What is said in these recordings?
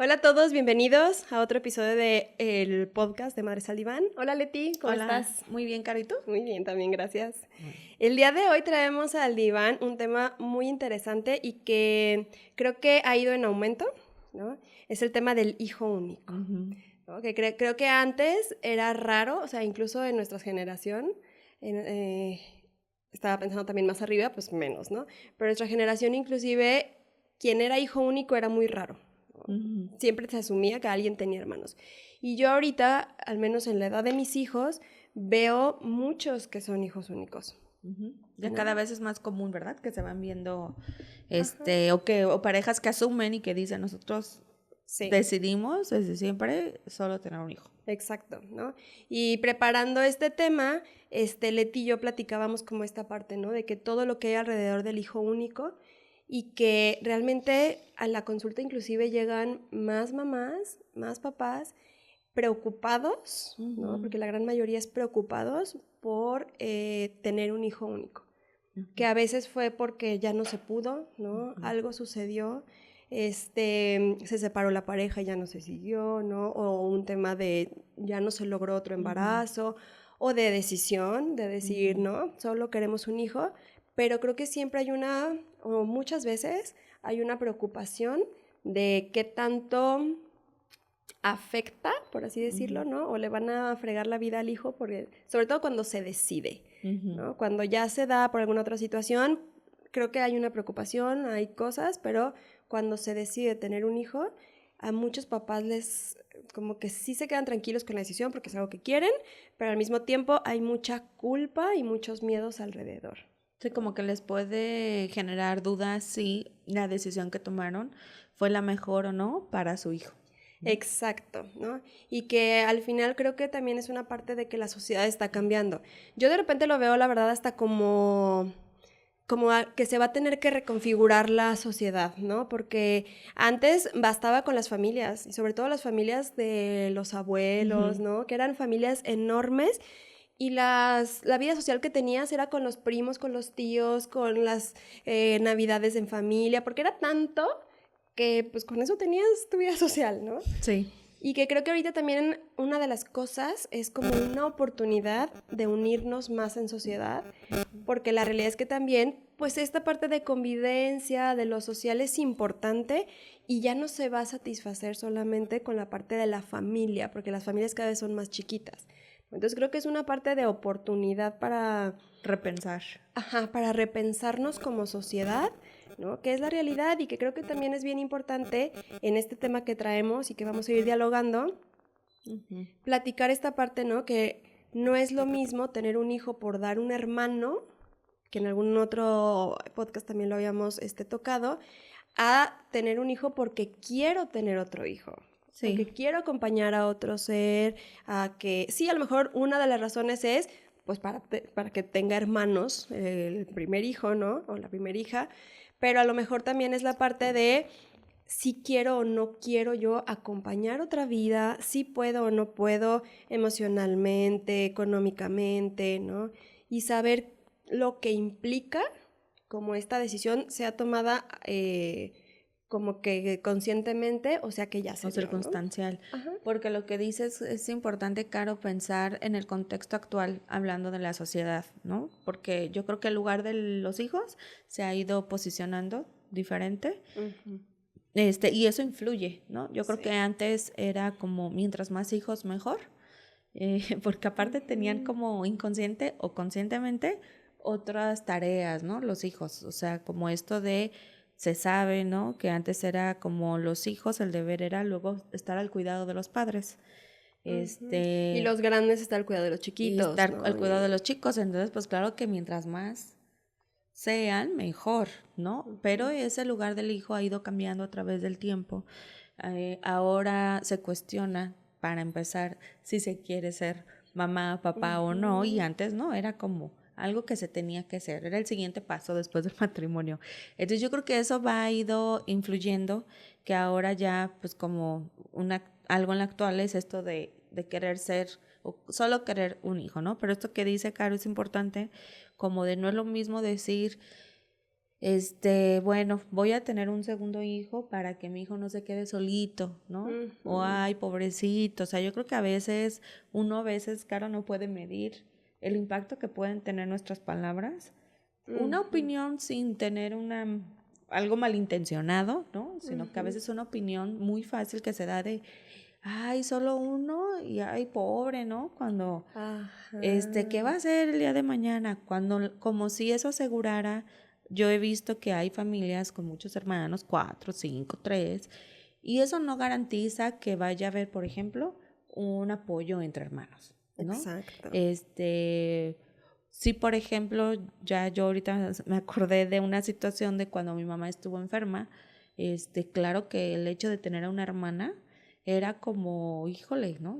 Hola a todos, bienvenidos a otro episodio de el podcast de Madres al Diván. Hola Leti, ¿cómo estás? Muy bien, Caro, ¿y tú? Muy bien, también, gracias. El día de hoy traemos al diván un tema muy interesante y que creo que ha ido en aumento, ¿no? Es el tema del hijo único, ¿no? Que creo que antes era raro, o sea, incluso en nuestra generación, estaba pensando también más arriba, pues menos, ¿no? Pero nuestra generación inclusive, quien era hijo único era muy raro. Siempre se asumía que alguien tenía hermanos. Y yo ahorita, al menos en la edad de mis hijos, veo muchos que son hijos únicos. Ya ¿no? cada vez es más común, ¿verdad? Que se van viendo, o parejas que asumen y que dicen, nosotros decidimos desde siempre solo tener un hijo. Exacto, ¿no? Y preparando este tema, Leti y yo platicábamos como esta parte, ¿no? De que todo lo que hay alrededor del hijo único y que realmente a la consulta inclusive llegan más mamás, más papás preocupados, ¿no? Porque la gran mayoría es preocupados por tener un hijo único, que a veces fue porque ya no se pudo, ¿no? Algo sucedió, se separó la pareja y ya no se siguió, ¿no? O un tema de ya no se logró otro embarazo, o de decisión, de decir, ¿no? Solo queremos un hijo, pero creo que siempre hay o muchas veces hay una preocupación de qué tanto afecta, por así decirlo, ¿no? O le van a fregar la vida al hijo, porque, sobre todo cuando se decide, ¿no? Cuando ya se da por alguna otra situación, creo que hay una preocupación, hay cosas, pero cuando se decide tener un hijo, a muchos papás les, como que sí se quedan tranquilos con la decisión porque es algo que quieren, pero al mismo tiempo hay mucha culpa y muchos miedos alrededor. Sí, como que les puede generar dudas si la decisión que tomaron fue la mejor o no para su hijo. Exacto, ¿no? Y que al final creo que también es una parte de que la sociedad está cambiando. Yo de repente lo veo, la verdad, hasta como que se va a tener que reconfigurar la sociedad, ¿no? Porque antes bastaba con las familias, y sobre todo las familias de los abuelos, ¿no? Que eran familias enormes y la vida social que tenías era con los primos, con los tíos, con las navidades en familia, porque era tanto que pues con eso tenías tu vida social, ¿no? Sí. Y que creo que ahorita también una de las cosas es como una oportunidad de unirnos más en sociedad, porque la realidad es que también, pues esta parte de convivencia, de lo social es importante y ya no se va a satisfacer solamente con la parte de la familia, porque las familias cada vez son más chiquitas. Entonces creo que es una parte de oportunidad para repensar. Para repensarnos como sociedad, ¿no? Que es la realidad y que creo que también es bien importante en este tema que traemos y que vamos a ir dialogando, platicar esta parte, ¿no? Que no es lo mismo tener un hijo por dar un hermano, que en algún otro podcast también lo habíamos tocado, a tener un hijo porque quiero tener otro hijo. Sí. Porque quiero acompañar a otro ser, a que, sí, a lo mejor una de las razones es, pues para que tenga hermanos, el primer hijo, ¿no? O la primera hija, pero a lo mejor también es la parte de si quiero o no quiero yo acompañar otra vida, si puedo o no puedo emocionalmente, económicamente, ¿no? Y saber lo que implica como esta decisión sea tomada como que conscientemente, o sea que ya se o dio, circunstancial. ¿no? Porque lo que dices es importante, Caro, pensar en el contexto actual, hablando de la sociedad, ¿no? Porque yo creo que el lugar de los hijos se ha ido posicionando diferente. Y eso influye, ¿no? Yo creo que antes era como mientras más hijos mejor, porque aparte tenían como inconsciente o conscientemente otras tareas, ¿no? Los hijos, o sea, como esto de se sabe, ¿no? Que antes era como los hijos, el deber era luego estar al cuidado de los padres. Y los grandes estar al cuidado de los chiquitos, y estar ¿no? al cuidado de los chicos. Entonces, pues claro que mientras más sean, mejor, ¿no? Pero ese lugar del hijo ha ido cambiando a través del tiempo. Ahora se cuestiona, para empezar, si se quiere ser mamá, papá o no, y antes no, era como algo que se tenía que hacer, era el siguiente paso después del matrimonio. Entonces yo creo que eso va ido influyendo, que ahora ya pues como algo en la actual es esto de querer ser o solo querer un hijo, ¿no? Pero esto que dice Caro es importante, como de no es lo mismo decir bueno, voy a tener un segundo hijo para que mi hijo no se quede solito, ¿no? O ay, pobrecito. O sea, yo creo que a veces, Caro, no puede medir el impacto que pueden tener nuestras palabras. Una opinión sin tener algo malintencionado, ¿no? Sino que a veces una opinión muy fácil que se da de, ay, solo uno y ay, pobre, ¿no? Cuando, ¿qué va a hacer el día de mañana? Cuando, como si eso asegurara. Yo he visto que hay familias con muchos hermanos, 4, 5, 3, y eso no garantiza que vaya a haber, por ejemplo, un apoyo entre hermanos, ¿no? Exacto. Sí, por ejemplo, ya yo ahorita me acordé de una situación de cuando mi mamá estuvo enferma. Claro que el hecho de tener a una hermana era como, híjole, ¿no?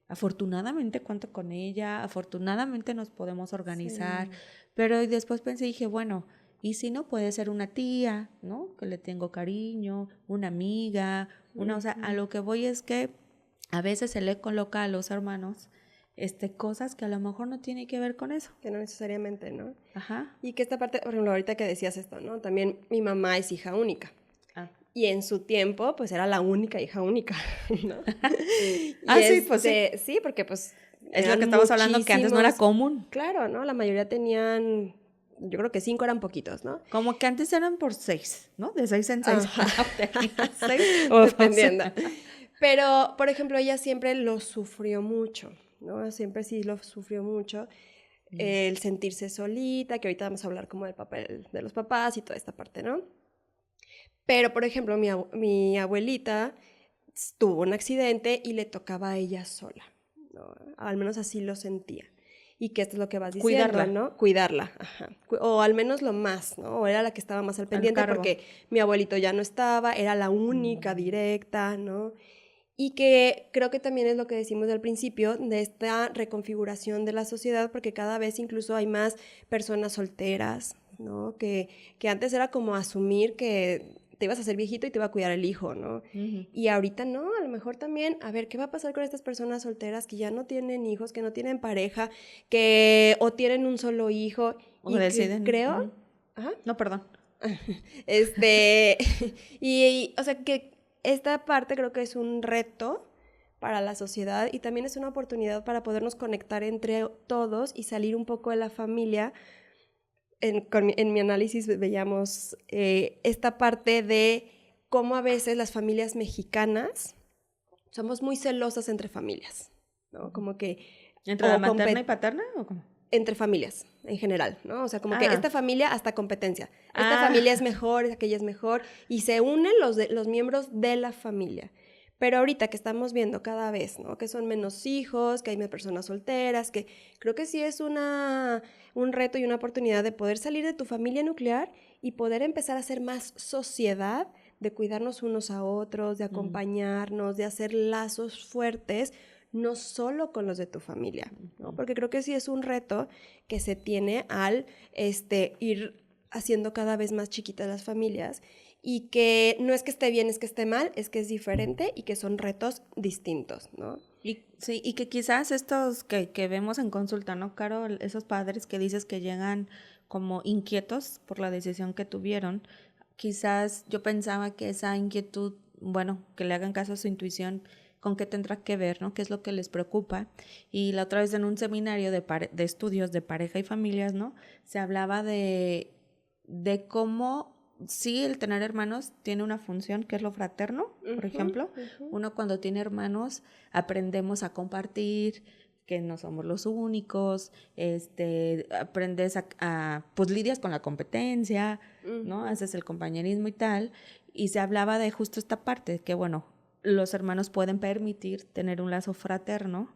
Afortunadamente cuento con ella, afortunadamente nos podemos organizar, Sí. pero después pensé y dije, bueno, ¿y si no puede ser una tía, ¿no? Que le tengo cariño, una amiga, o sea, a lo que voy es que a veces se le coloca a los hermanos cosas que a lo mejor no tienen que ver con eso. Que no necesariamente, ¿no? Ajá. Y que esta parte, por ejemplo, ahorita que decías esto, ¿no? También mi mamá es hija única. Ah. Y en su tiempo, pues era la única hija única, ¿no? Sí, pues sí. Sí, porque pues Es lo que estamos hablando, que antes no era común. Claro, ¿no? La mayoría tenían, yo creo que 5 eran poquitos, ¿no? Como que antes eran por 6, ¿no? De 6 en 6. Dependiendo. Pero, por ejemplo, ella siempre lo sufrió mucho, ¿no? Siempre sí lo sufrió mucho. El sentirse solita, que ahorita vamos a hablar como del papel de los papás y toda esta parte, ¿no? Pero, por ejemplo, mi abuelita tuvo un accidente y le tocaba a ella sola, ¿no? Al menos así lo sentía. Y que esto es lo que vas diciendo, Cuidarla. ¿no? Cuidarla, ajá. O al menos lo más, ¿no? O era la que estaba más al pendiente porque mi abuelito ya no estaba, era la única directa, ¿no? Y que creo que también es lo que decimos al principio de esta reconfiguración de la sociedad, porque cada vez incluso hay más personas solteras, ¿no? Que antes era como asumir que te ibas a hacer viejito y te iba a cuidar el hijo, ¿no? Y ahorita no, a lo mejor también, a ver, ¿qué va a pasar con estas personas solteras que ya no tienen hijos, que no tienen pareja, que o tienen un solo hijo? O Y deciden. que creo... Ajá. No, perdón. O sea, que esta parte creo que es un reto para la sociedad y también es una oportunidad para podernos conectar entre todos y salir un poco de la familia. En mi análisis veíamos esta parte de cómo a veces las familias mexicanas somos muy celosas entre familias, ¿no? Como que... ¿Entre la materna y paterna o cómo? Entre familias, en general, ¿no? O sea, como que esta familia hasta competencia. Esta familia es mejor, aquella es mejor, y se unen los miembros de la familia. Pero ahorita que estamos viendo cada vez, ¿no? Que son menos hijos, que hay más personas solteras, que creo que sí es un reto y una oportunidad de poder salir de tu familia nuclear y poder empezar a hacer más sociedad, de cuidarnos unos a otros, de acompañarnos, de hacer lazos fuertes, no solo con los de tu familia, ¿no? Porque creo que sí es un reto que se tiene al ir haciendo cada vez más chiquitas las familias y que no es que esté bien, es que esté mal, es que es diferente y que son retos distintos, ¿no? Sí, y que quizás estos que vemos en consulta, ¿no, Caro? Esos padres que dices que llegan como inquietos por la decisión que tuvieron, quizás yo pensaba que esa inquietud, bueno, que le hagan caso a su intuición, con qué tendrá que ver, ¿no? ¿Qué es lo que les preocupa? Y la otra vez en un seminario de estudios de pareja y familias, ¿no? Se hablaba de cómo sí el tener hermanos tiene una función que es lo fraterno, por ejemplo. Uno cuando tiene hermanos aprendemos a compartir, que no somos los únicos, aprendes pues lidias con la competencia, ¿no? Haces el compañerismo y tal. Y se hablaba de justo esta parte, que bueno, los hermanos pueden permitir tener un lazo fraterno,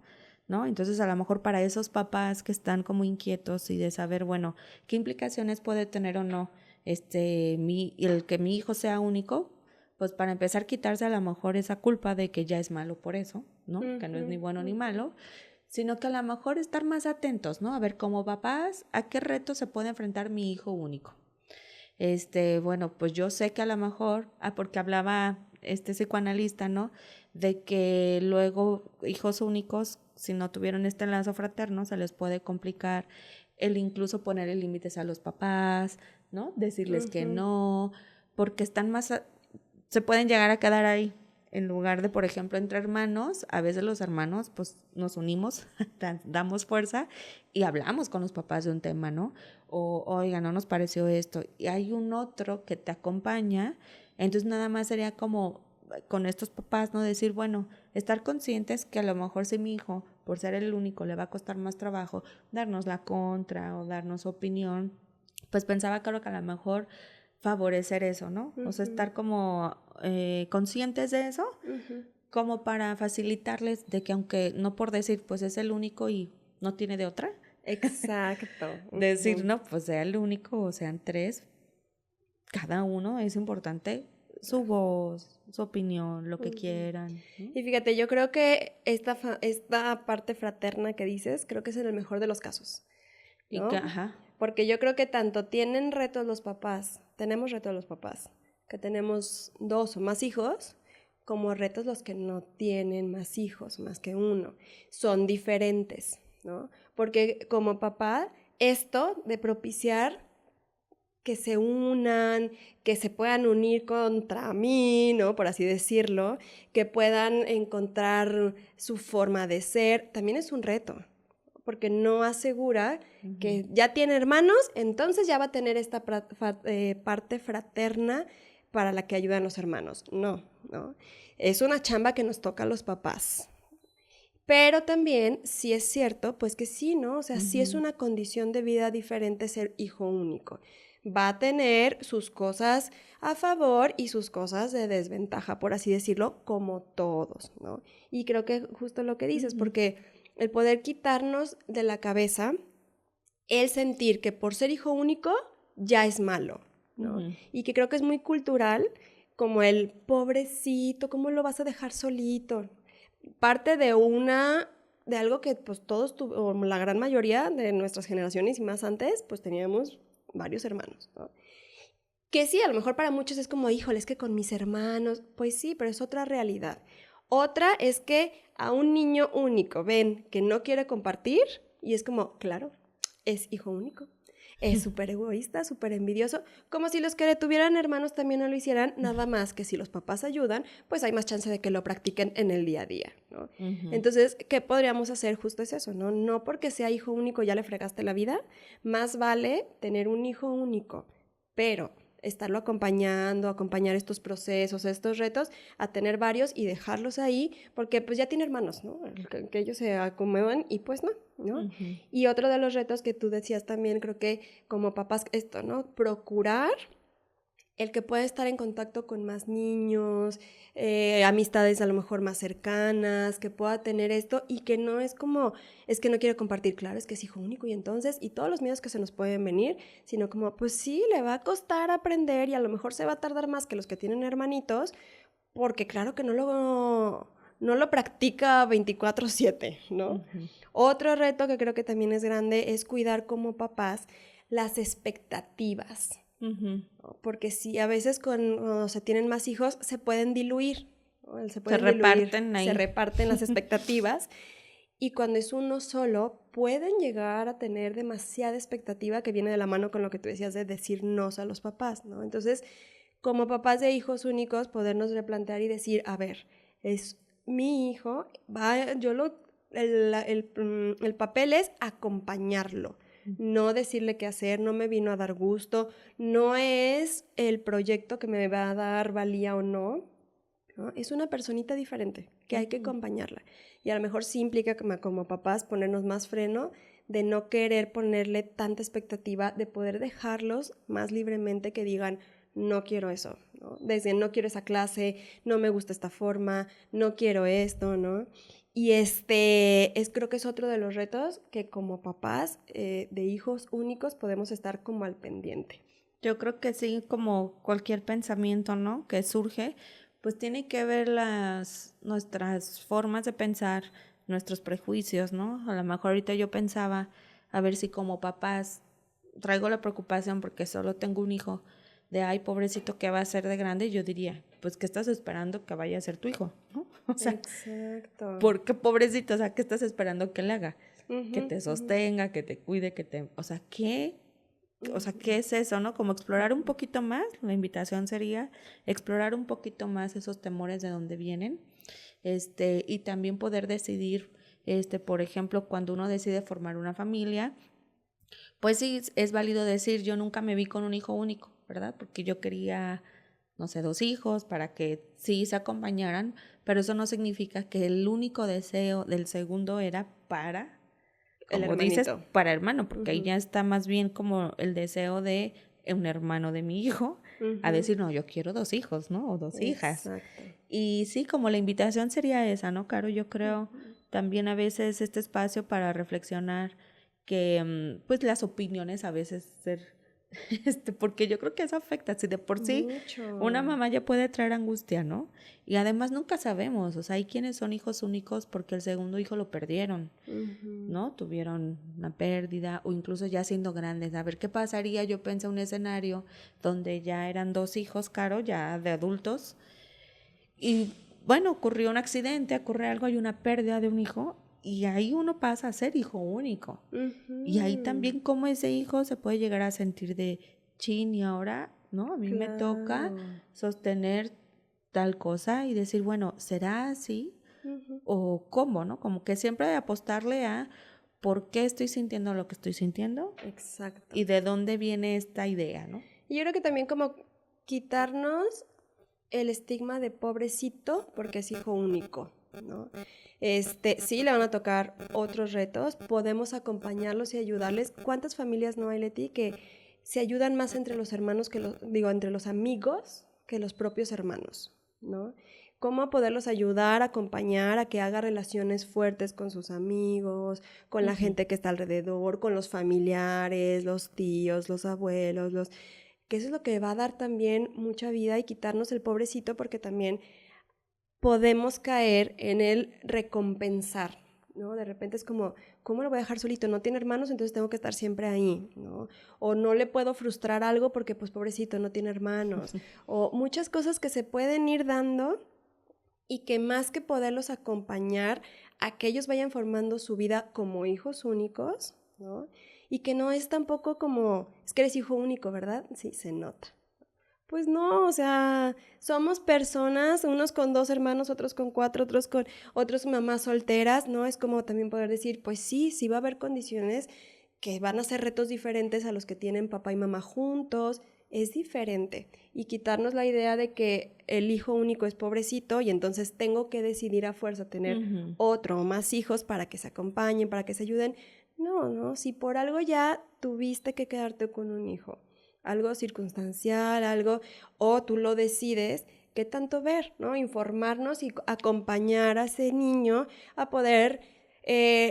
¿no? Entonces, a lo mejor para esos papás que están como inquietos y de saber, bueno, qué implicaciones puede tener o no el que mi hijo sea único, pues para empezar quitarse a lo mejor esa culpa de que ya es malo por eso, ¿no? Que no es ni bueno ni malo, sino que a lo mejor estar más atentos, ¿no? A ver, como papás, ¿a qué reto se puede enfrentar mi hijo único? Bueno, pues yo sé que a lo mejor, porque hablaba este psicoanalista, ¿no? De que luego hijos únicos, si no tuvieron este lazo fraterno, se les puede complicar el incluso poner límites a los papás, ¿no? Decirles que no, porque están se pueden llegar a quedar ahí. En lugar de, por ejemplo, entre hermanos, a veces los hermanos, pues, nos unimos, damos fuerza y hablamos con los papás de un tema, ¿no? O, oiga, no nos pareció esto. Y hay un otro que te acompaña, entonces nada más sería como con estos papás, ¿no? Decir, bueno, estar conscientes que a lo mejor si mi hijo, por ser el único, le va a costar más trabajo darnos la contra o darnos opinión, pues pensaba, claro, que a lo mejor favorecer eso, ¿no? O sea, estar como conscientes de eso, como para facilitarles de que aunque no por decir, pues es el único y no tiene de otra. Exacto. Decir, no, pues sea el único o sean tres, cada uno es importante su voz, su opinión, lo que quieran, ¿no? Y fíjate, yo creo que esta parte fraterna que dices, creo que es en el mejor de los casos, ¿no? Y que, ajá. Porque yo creo que tanto tienen retos los papás, tenemos retos los papás, que tenemos 2 o más hijos, como retos los que no tienen más hijos, más que uno. Son diferentes, ¿no? Porque como papá, esto de propiciar que se unan, que se puedan unir contra mí, ¿no? Por así decirlo, que puedan encontrar su forma de ser, también es un reto, porque no asegura que ya tiene hermanos, entonces ya va a tener esta parte fraterna para la que ayudan los hermanos. No, ¿no? Es una chamba que nos toca a los papás. Pero también, sí es cierto, pues que sí, ¿no? O sea, sí es una condición de vida diferente ser hijo único. Va a tener sus cosas a favor y sus cosas de desventaja, por así decirlo, como todos, ¿no? Y creo que justo lo que dices, porque el poder quitarnos de la cabeza el sentir que por ser hijo único ya es malo, ¿no? Y que creo que es muy cultural, como el pobrecito, ¿cómo lo vas a dejar solito? Parte de algo que pues todos, o la gran mayoría de nuestras generaciones y más antes, pues teníamos varios hermanos, ¿no? Que sí, a lo mejor para muchos es como, híjole, es que con mis hermanos, pues sí, pero es otra realidad. Otra es que a un niño único ven que no quiere compartir y es como, claro, es hijo único. Es súper egoísta, súper envidioso, como si los que tuvieran hermanos también no lo hicieran, nada más que si los papás ayudan, pues hay más chance de que lo practiquen en el día a día, ¿no? Entonces, ¿qué podríamos hacer? Justo es eso, ¿no? No porque sea hijo único ya le fregaste la vida, más vale tener un hijo único, pero estarlo acompañando, acompañar estos procesos, estos retos, a tener varios y dejarlos ahí, porque pues ya tiene hermanos, ¿no? Que ellos se acomodan y pues no, ¿no? Y otro de los retos que tú decías también, creo que como papás, esto, ¿no? Procurar el que pueda estar en contacto con más niños, amistades a lo mejor más cercanas, que pueda tener esto y que no es como, es que no quiero compartir, claro, es que es hijo único y entonces, y todos los miedos que se nos pueden venir, sino como, pues sí, le va a costar aprender y a lo mejor se va a tardar más que los que tienen hermanitos, porque claro que no lo practica 24/7, ¿no? Otro reto que creo que también es grande es cuidar como papás las expectativas. Porque sí, a veces cuando se tienen más hijos se pueden diluir, ¿no? Se reparten ahí. Se reparten las expectativas y cuando es uno solo pueden llegar a tener demasiada expectativa que viene de la mano con lo que tú decías de decir no a los papás, ¿no? Entonces, como papás de hijos únicos, podernos replantear y decir, a ver, es mi hijo, el papel es acompañarlo, no decirle qué hacer, no me vino a dar gusto, no es el proyecto que me va a dar valía o no, ¿no? Es una personita diferente que hay que acompañarla. Y a lo mejor sí implica como papás ponernos más freno de no querer ponerle tanta expectativa, de poder dejarlos más libremente que digan, no quiero eso, ¿no? Desde no quiero esa clase, no me gusta esta forma, no quiero esto, ¿no? Y creo que es otro de los retos que como papás de hijos únicos podemos estar como al pendiente. Yo creo que sí, como cualquier pensamiento, ¿no? Que surge, pues tiene que ver nuestras formas de pensar, nuestros prejuicios, ¿no? A lo mejor ahorita yo pensaba, a ver si como papás traigo la preocupación porque solo tengo un hijo, de ay, pobrecito, ¿qué va a ser de grande? Yo diría, pues, ¿qué estás esperando que vaya a ser tu hijo? ¿No? O sea, exacto. ¿por qué pobrecito? O sea, ¿qué estás esperando que le haga? Que te sostenga, que te cuide, o sea, ¿qué? o sea, ¿qué es eso, no? Como explorar un poquito más, la invitación sería explorar un poquito más esos temores de dónde vienen, y también poder decidir, por ejemplo, cuando uno decide formar una familia, pues sí, es válido decir, yo nunca me vi con un hijo único, ¿verdad? Porque yo quería, no sé, 2 hijos para que sí se acompañaran, pero eso no significa que el único deseo del segundo era para, El como dices, hermanito. para hermano, porque ahí ya está más bien como el deseo de un hermano de mi hijo, a decir, no, yo quiero 2 hijos, ¿no? O 2 hijas. Exacto. Y sí, como la invitación sería esa, ¿no, Caro? Yo creo también a veces este espacio para reflexionar que, pues, las opiniones a veces ser, porque yo creo que eso afecta, si de por sí una Mucho. mamá ya puede traer angustia, ¿no? Y además nunca sabemos, o sea, hay quienes son hijos únicos porque el segundo hijo lo perdieron, ¿no? Tuvieron una pérdida o incluso ya siendo grandes. A ver, ¿qué pasaría? Yo pensé un escenario donde ya eran 2 hijos, Caro, ya de adultos, y bueno, ocurrió un accidente, ocurre algo, hay una pérdida de un hijo y ahí uno pasa a ser hijo único. Y ahí también cómo ese hijo se puede llegar a sentir de chin y ahora, ¿no? A mí me toca Claro. sostener tal cosa y decir, bueno, ¿será así? O cómo, ¿no? Como que siempre apostarle a por qué estoy sintiendo lo que estoy sintiendo Exacto. y de dónde viene esta idea, ¿no? Y yo creo que también como quitarnos el estigma de pobrecito porque es hijo único, ¿no? Sí le van a tocar otros retos, podemos acompañarlos y ayudarles. ¿Cuántas familias no hay, Leti, que se ayudan más entre los hermanos entre los amigos que los propios hermanos, ¿no? Cómo poderlos ayudar, acompañar a que haga relaciones fuertes con sus amigos, con la gente que está alrededor, con los familiares, los tíos, los abuelos, que eso es lo que va a dar también mucha vida y quitarnos el pobrecito, porque también podemos caer en el recompensar, ¿no? De repente es como, ¿cómo lo voy a dejar solito? No tiene hermanos, entonces tengo que estar siempre ahí, ¿no? O no le puedo frustrar algo porque, pues, pobrecito, no tiene hermanos. O muchas cosas que se pueden ir dando y que más que poderlos acompañar a que ellos vayan formando su vida como hijos únicos, ¿no? Y que no es tampoco como, es que eres hijo único, ¿verdad? Sí, se nota. Pues no, o sea, somos personas, unos con 2 hermanos, otros con 4, otros con otros mamás solteras, ¿no? Es como también poder decir, pues sí, sí va a haber condiciones que van a ser retos diferentes a los que tienen papá y mamá juntos, es diferente. Y quitarnos la idea de que el hijo único es pobrecito y entonces tengo que decidir a fuerza tener otro o más hijos para que se acompañen, para que se ayuden. No, no, si por algo ya tuviste que quedarte con un hijo, algo circunstancial, algo, o tú lo decides, ¿qué tanto ver, no? Informarnos y acompañar a ese niño a poder,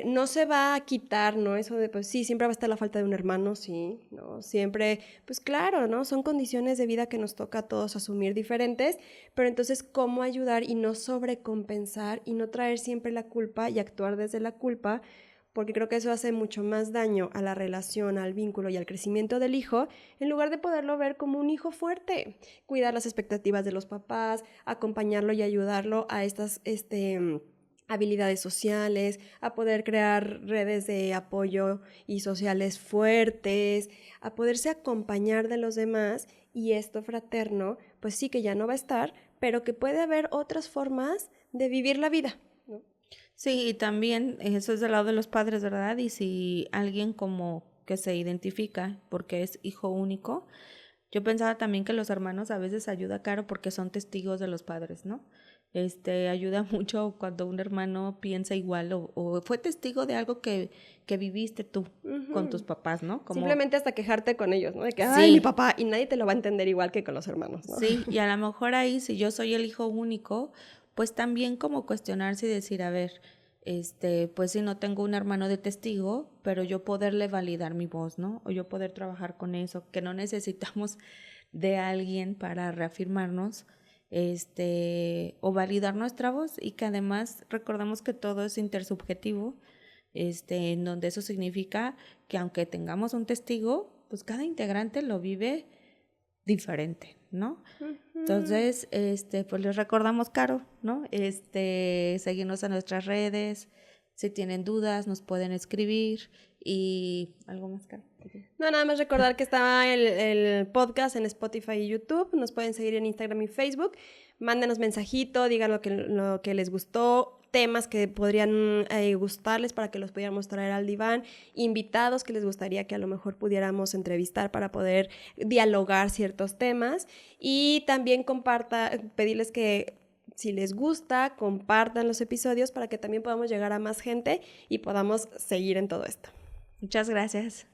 no se va a quitar, ¿no? Eso de, pues sí, siempre va a estar la falta de un hermano, sí, ¿no? Siempre, pues claro, ¿no? Son condiciones de vida que nos toca a todos asumir diferentes, pero entonces, ¿cómo ayudar y no sobrecompensar y no traer siempre la culpa y actuar desde la culpa? Porque creo que eso hace mucho más daño a la relación, al vínculo y al crecimiento del hijo, en lugar de poderlo ver como un hijo fuerte, cuidar las expectativas de los papás, acompañarlo y ayudarlo a estas habilidades sociales, a poder crear redes de apoyo y sociales fuertes, a poderse acompañar de los demás, y esto fraterno, pues sí que ya no va a estar, pero que puede haber otras formas de vivir la vida, ¿no? Sí, y también eso es del lado de los padres, ¿verdad? Y si alguien como que se identifica porque es hijo único, yo pensaba también que los hermanos a veces ayuda caro porque son testigos de los padres, ¿no? Ayuda mucho cuando un hermano piensa igual o fue testigo de algo que viviste tú con tus papás, ¿no? Como, Simplemente hasta quejarte con ellos, ¿no? De que, ay, mi sí, papá, y nadie te lo va a entender igual que con los hermanos, ¿no? sí, y a lo mejor ahí, si yo soy el hijo único, pues también como cuestionarse y decir, a ver, pues si no tengo un hermano de testigo, pero yo poderle validar mi voz, ¿no? O yo poder trabajar con eso, que no necesitamos de alguien para reafirmarnos, o validar nuestra voz y que además recordemos que todo es intersubjetivo, en donde eso significa que aunque tengamos un testigo, pues cada integrante lo vive diferente, ¿no? Entonces, pues les recordamos, Caro, ¿no? Seguirnos en nuestras redes, Si tienen dudas, nos pueden escribir. ¿Y algo más, Caro? No, nada más recordar que está el podcast en Spotify y YouTube. Nos pueden seguir en Instagram y Facebook. Mándenos mensajito, digan lo que les gustó, temas que podrían gustarles para que los pudiéramos traer al diván, invitados que les gustaría que a lo mejor pudiéramos entrevistar para poder dialogar ciertos temas. Y también pedirles que si les gusta, compartan los episodios para que también podamos llegar a más gente y podamos seguir en todo esto. Muchas gracias.